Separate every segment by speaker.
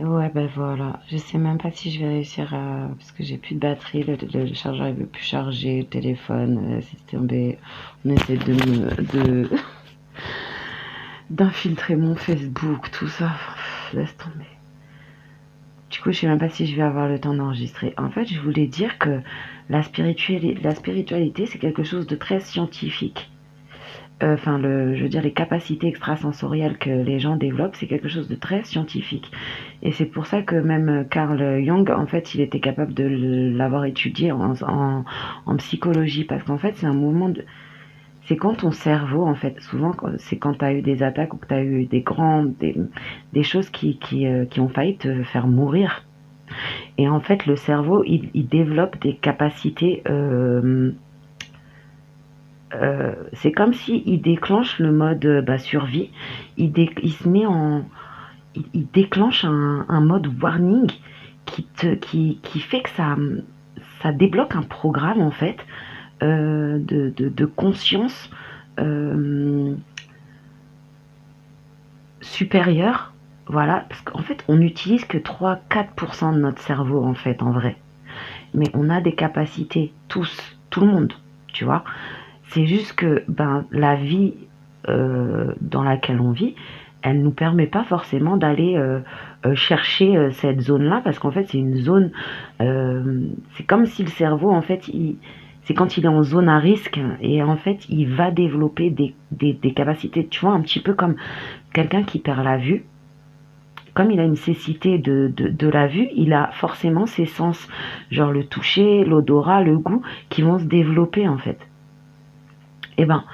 Speaker 1: Ouais, ben voilà. Je sais même pas si je vais réussir à... Parce que j'ai plus de batterie, le chargeur il veut plus charger, le téléphone, c'est tombé. On essaie d'infiltrer mon Facebook, tout ça. Laisse tomber. Du coup, je sais même pas si je vais avoir le temps d'enregistrer. En fait, je voulais dire que la spiritualité, c'est quelque chose de très scientifique. Enfin, je veux dire, les capacités extrasensorielles que les gens développent, c'est quelque chose de très scientifique. Et c'est pour ça que même Carl Jung, en fait, il était capable de l'avoir étudié en psychologie, parce qu'en fait, c'est un mouvement de... C'est quand ton cerveau, en fait, souvent, c'est quand tu as eu des attaques ou que tu as eu des choses qui ont failli te faire mourir. Et en fait, le cerveau, il développe des capacités. C'est comme si il déclenche le mode survie. Il se met en, il déclenche un mode warning qui fait que ça débloque un programme en fait de conscience euh, supérieure. Voilà, parce qu'en fait, on n'utilise que 3-4% de notre cerveau en fait, en vrai. Mais on a des capacités, tous, tout le monde, tu vois. C'est juste que ben, la vie dans laquelle on vit, elle ne nous permet pas forcément d'aller chercher cette zone-là, parce qu'en fait, c'est une zone... c'est comme si le cerveau, en fait, c'est quand il est en zone à risque, et en fait, il va développer des capacités, tu vois, un petit peu comme quelqu'un qui perd la vue. Comme il a une cécité de la vue, il a forcément ses sens, genre le toucher, l'odorat, le goût, qui vont se développer, en fait. Eh ben,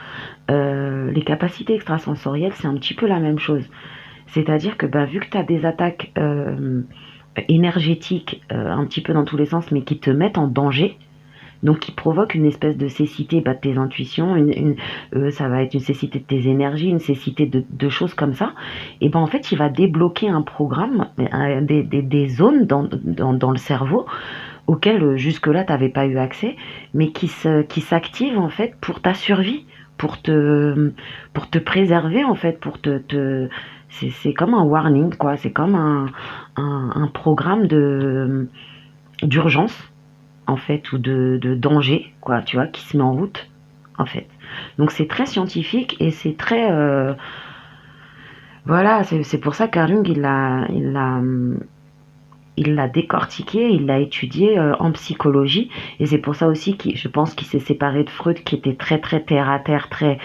Speaker 1: les capacités extrasensorielles, c'est un petit peu la même chose. C'est-à-dire que bah, vu que tu as des attaques énergétiques un petit peu dans tous les sens, mais qui te mettent en danger, donc qui provoquent une espèce de cécité de tes intuitions, ça va être une cécité de tes énergies, une cécité de choses comme ça, et ben en fait il va débloquer un programme, des zones dans le cerveau auxquelles jusque-là tu n'avais pas eu accès, mais qui s'activent en fait pour ta survie, pour te, pour te préserver en fait, c'est comme un warning, quoi. C'est comme un programme d'urgence, en fait, ou de danger, quoi, tu vois, qui se met en route, en fait. Donc c'est très scientifique et c'est très... voilà, c'est pour ça qu'Arling, il l'a décortiqué, il l'a étudié en psychologie, et c'est pour ça aussi que je pense qu'il s'est séparé de Freud, qui était très très terre à terre, très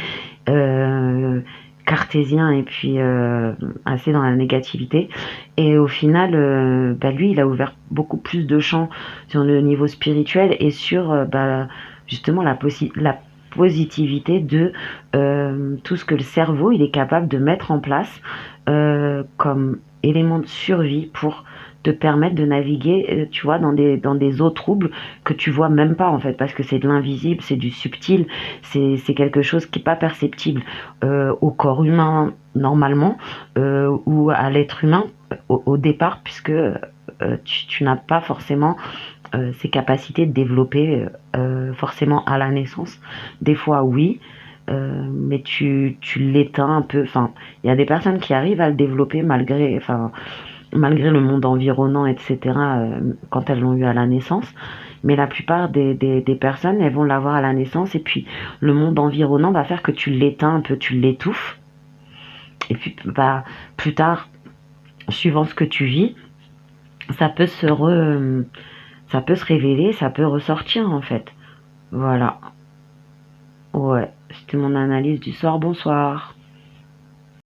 Speaker 1: euh, cartésien et puis assez dans la négativité. Et au final, bah, lui, il a ouvert beaucoup plus de champs sur le niveau spirituel et sur bah, justement la positivité de tout ce que le cerveau il est capable de mettre en place comme élément de survie pour te permettre de naviguer, tu vois, dans des eaux troubles que tu vois même pas en fait, parce que c'est de l'invisible, c'est du subtil, c'est quelque chose qui n'est pas perceptible au corps humain normalement ou à l'être humain au départ, puisque tu n'as pas forcément ces capacités de développer forcément à la naissance. Des fois, oui, mais tu l'éteins un peu. Enfin, il y a des personnes qui arrivent à le développer malgré le monde environnant, etc., quand elles l'ont eu à la naissance. Mais la plupart des personnes, elles vont l'avoir à la naissance et puis le monde environnant va faire que tu l'éteins un peu, tu l'étouffes. Et puis bah, plus tard, suivant ce que tu vis, ça peut ça peut se révéler, ça peut ressortir en fait. Voilà. Ouais, c'était mon analyse du soir. Bonsoir.